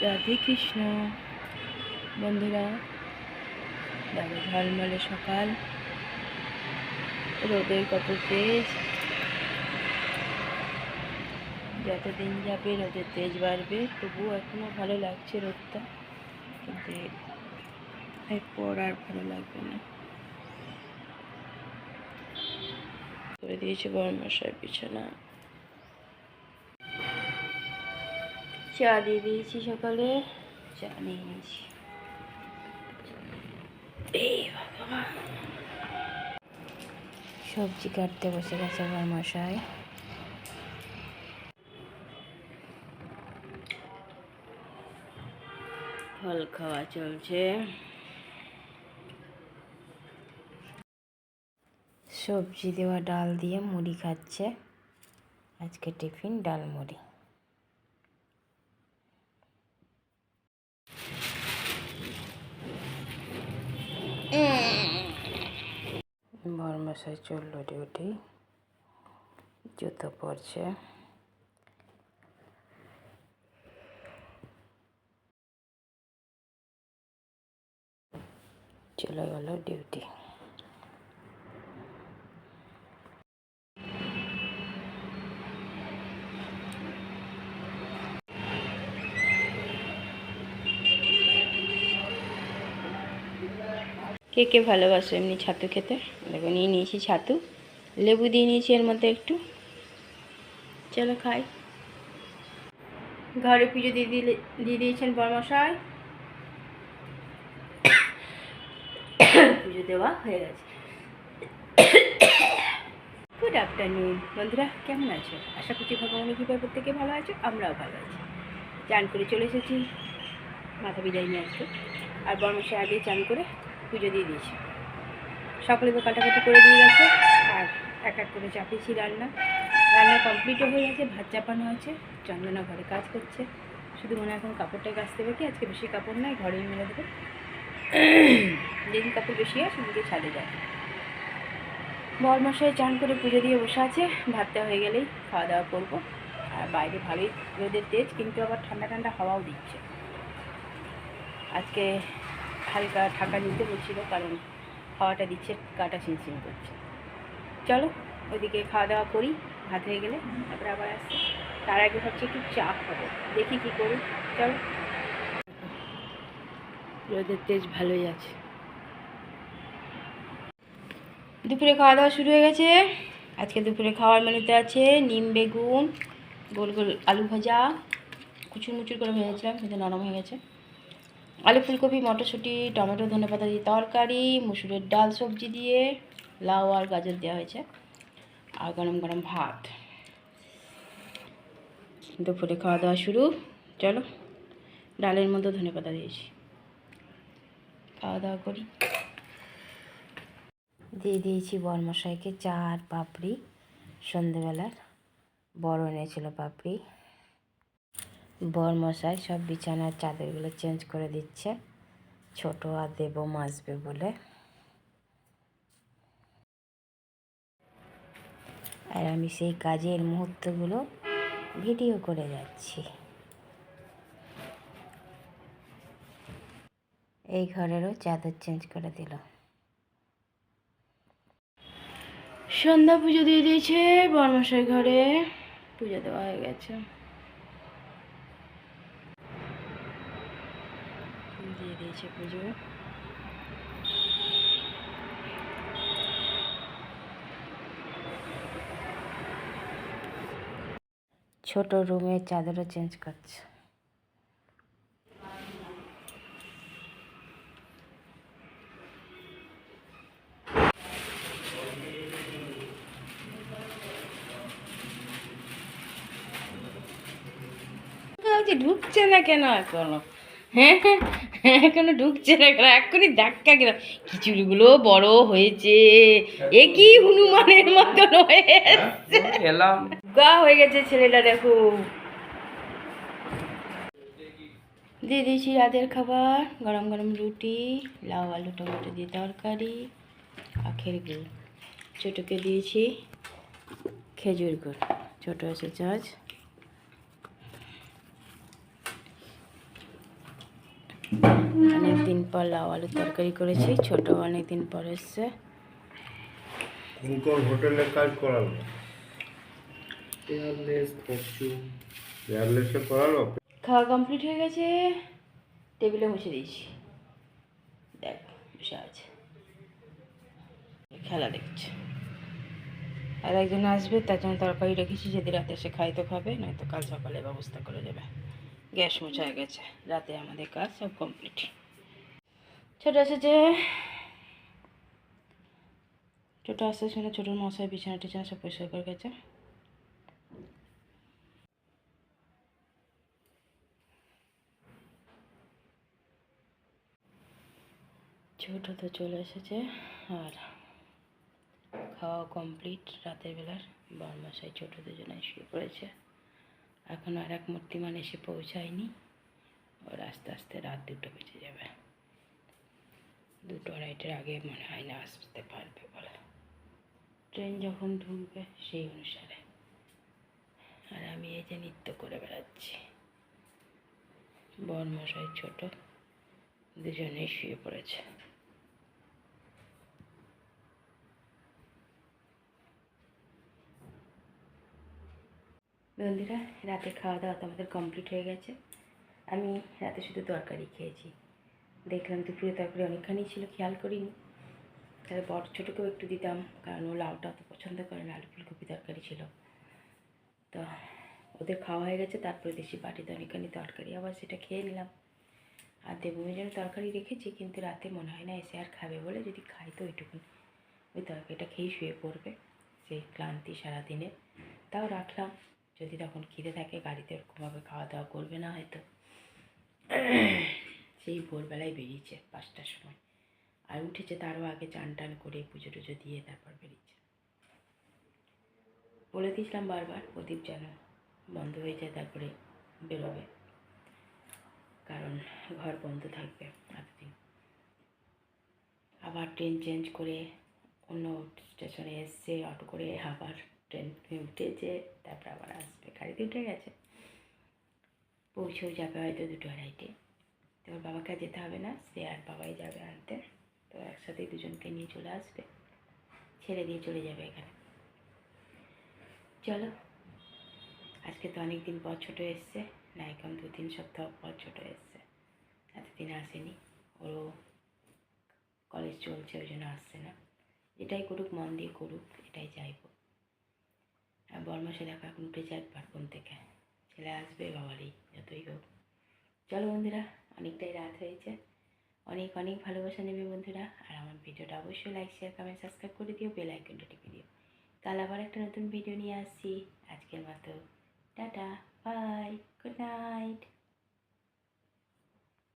রাধে কৃষ্ণ। বন্ধুরা, দেখো ঝলমলে সকাল, রোদের কত তেজ। যতদিন যাবে রোদের তেজ বাড়বে, তবুও এখনও ভালো লাগছে রোদটা, কিন্তু এরপর আর ভালো লাগবে না। করে দিয়েছে বড়মশাই বিছানা, চা দিয়ে দিয়েছি, সকালে চা নিয়ে নিয়েছি। সবজি কাটতে বসে গেছে বড়মশাই। ফল খাওয়া চলছে। সবজি দেওয়া ডাল দিয়ে মুড়ি খাচ্ছে। আজকে টিফিন ডাল মুড়ি। বড়মশাই চলল ডিউটি, জুতো পরছে। চলে গেল ডিউটি। কে কে ভালোবাসো এমনি ছাতু খেতে? দেখো নিয়ে নিয়েছি ছাতু, লেবু দিয়ে নিয়েছি এর মধ্যে একটু। চলো খাই। ঘরে পুজো দিয়ে দিয়েছেন বড়মশাই। পুজো দেওয়া হয়ে গেছে। গুড আফটারনুন বন্ধুরা, কেমন আছো? আশা করছি ভগবানের কৃপায় প্রত্যেকে ভালো আছো, আমরাও ভালো আছি। চান করে চলে এসেছি, মাথা বিদায় নিয়ে আসতে। আর বড়মশাই আগে চান করে পুজো দিয়ে দিয়েছে। সকলে তো কাটাকাটি করে দিয়ে গেছে, আর এক এক করে চাপিয়েছি রান্না। রান্না কমপ্লিটও হয়ে গেছে, ভাত চাপানো আছে। চন্দনা ঘরে কাজ করছে, শুধু মনে এখন কাপড়টা কাচতে বাকি। আজকে বেশি কাপড় নাই, ঘরেই মেলে দেবে। যেদিন কাপড় বেশি হয় সেদিকে ছাদে যায়। বড়মশাই চান করে পুজো দিয়ে বসে আছে, ভাতটা হয়ে গেলেই খাওয়া দাওয়া করবো। আর বাইরে ভালোই রোদের তেজ, কিন্তু আবার ঠান্ডা ঠান্ডা হাওয়াও দিচ্ছে। আজকে হালকা ঠান্ডা নিতে বলছিল, কারণ হাওয়াটা দিচ্ছে, গাটা ছিনছিন করছে। চলো ওইদিকে খাওয়া দাওয়া করি, ভাত হয়ে গেলে তারপরে আবার আসছি। তার আগে ভাবছি একটু চা খাবো, দেখি কী করি। চলো। রোদের তেজ ভালোই আছে। দুপুরে খাওয়া দাওয়া শুরু হয়ে গেছে। আজকে দুপুরে খাওয়ার মেনুতে আছে নিম বেগুন, গোল গোল আলু ভাজা, কুচুর মুচুর করে ভেজেছিলাম, কিন্তু নরম হয়ে গেছে। আলু ফুলকপি মটরশুঁটি টমেটো ধনেপাতা দিয়ে তরকারি, মুসুরের ডাল সবজি দিয়ে, লাউ আর গাজর দেওয়া হয়েছে, আর গরম গরম ভাত। দুপুরে খাওয়া দাওয়া শুরু। চলো, ডালের মধ্যে ধনেপাতা দিয়েছি, খাওয়া দাওয়া করি। দিয়ে দিয়েছি বড়মশাইকে চা আর পাপড়ি, সন্ধেবেলার বড় এনেছিল পাপড়ি। বড়মশাই সব বিছানার চাদরগুলো চেঞ্জ করে দিচ্ছে, ছোট আর দেবো মাজবে বলে। আর আমি সেই কাজের মুহূর্তগুলো ভিডিও করে যাচ্ছি। এই ঘরেরও চাদর চেঞ্জ করে দিল। সন্ধ্যা পুজো দিয়ে দিয়েছে বড়মশাই ঘরে, পুজো দেওয়া হয়ে গেছে। দিয়ে দিয়েছে পুজো। ছোট রুমের চাদরও চেঞ্জ করছে। ঢুকছে না কেন এখনো? হ্যাঁ হ্যাঁ, এখনো ঢুকছে না কেন? এখনই ধাক্কা গেল। খিচুড়িগুলো বড় হয়েছে, এ কি হনুমানের মতন হয়ে এলাম, গা হয়ে গেছে ছেলেটা। দেখো, দিয়ে দিয়েছি রাতের খাবার, গরম গরম রুটি, লাউ আলু টমেটো দিয়ে তরকারি, আখের গুড়। ছোটোকে দিয়েছি খেজুর গুড়, ছোটো আছে চাজ। অনেক দিন পর লাউ আলুর তরকারি করেছি, ছোট অনেক দিন পর এসছে। কোন হোটেলে কাজ করালো? এয়ারলেস ফরচুন এয়ারলেসে করালো। খাওয়া কমপ্লিট হয়ে গেছে, টেবিলে মুছে দিয়েছি। দেখ বসে আছে, খেলা দেখছে। আর একজন আসবে, তার জন্য তরকারি রেখেছি, যদি রাতে এসে খাই তো খাবে, নয়তো কাল সকালে ব্যবস্থা করে দেবে। গ্যাস মোছা হয়ে গেছে, রাতে আমাদের কাজ সব কমপ্লিট। ছোট এসেছে, ছোট আসতে শুনে ছোটোর মশাই বিছানা টিছানা সব পরিষ্কার করে গেছে। ছোট তো চলে এসেছে, আর খাওয়া কমপ্লিট রাতের বেলার। বরমশাই ছোট দুজনে শুয়ে পড়েছে। এখন আর এক মূর্তিমান এসে পৌঁছায়নি, ওর আস্তে আস্তে রাত 2টো বেজে যাবে। 2-2:30-এর আগে মনে হয় না আসতে পারবে বলে, ট্রেন যখন ঢুকবে সেই অনুসারে। আর আমি এই যে নৃত্য করে বেড়াচ্ছি। বরমশাই ছোট দুজনেই শুয়ে পড়েছে। বন্ধুরা, রাতে খাওয়া দাওয়া তো আমাদের কমপ্লিট হয়ে গেছে। আমি রাতে শুধু তরকারি খেয়েছি। দেখলাম দুপুরে তরকারি অনেকখানি ছিল, খেয়াল করিনি। তাহলে বড় ছোটোকেও একটু দিতাম, কারণ ও লাউটা অত পছন্দ করে না। আলু ফুলকপি তরকারি ছিল, তো ওদের খাওয়া হয়ে গেছে। তারপরে দেশি বাটিতে অনেকখানি তরকারি, আবার সেটা খেয়ে নিলাম। আর দেবমের জন্য তরকারি রেখেছি, কিন্তু রাতে মনে হয় না এসে আর খাবে বলে, যদি খাই তো ওইটুকুন, ওই তরকারিটা খেয়েই শুয়ে পড়বে, সেই ক্লান্তি সারাদিনে। তাও রাখলাম, যদি তখন খিদে থাকে গাড়িতে ওরকমভাবে খাওয়া দাওয়া করবে না হয়তো। সেই ভোরবেলায় বেরিয়েছে 5টার সময়, আর উঠেছে তারও আগে, চান টান করে পুজো টুজো দিয়ে তারপর বেরিয়েছে। বলে দিয়েছিলাম বারবার প্রদীপ যেন বন্ধ হয়ে যায় তারপরে বেরোবে, কারণ ঘর বন্ধ থাকবে এতদিন। আবার ট্রেন চেঞ্জ করে অন্য স্টেশনে এসছে, অটো করে আবার ট্রেন উঠেছে, তারপর আবার আসবে। গাড়িতে উঠে গেছে, পৌঁছেও যাবে হয়তো 2-2:30-এ। তো ওর বাবাকে যেতে হবে না, সে আর বাবাই যাবে আনতে। তো একসাথেই দুজনকে নিয়ে চলে আসবে, ছেড়ে দিয়ে চলে যাবে এখানে। চলো, আজকে তো অনেক দিন পর ছোটো এসছে, না এখন 2-3 সপ্তাহ পর ছোটো এসছে, এতদিন আসেনি। ওরও কলেজ চলছে, ওই জন্য আসছে না। এটাই করুক, মন দিয়ে করুক, এটাই চাইবো। আর বরমাসে দেখো এখন উঠেছে একবার ফোন থেকে, ছেলে আসবে বাবারই, যতই হোক। চলো বন্ধুরা, অনেকটাই রাত হয়েছে। অনেক অনেক ভালোবাসা নেবে বন্ধুরা। আর আমার ভিডিওটা অবশ্যই লাইক শেয়ার কমেন্ট সাবস্ক্রাইব করে দিও, বেল আইকনটা টিপে দিও। কাল আবার একটা নতুন ভিডিও নিয়ে আসছি। আজকের মতো টাটা, বাই, গুড নাইট।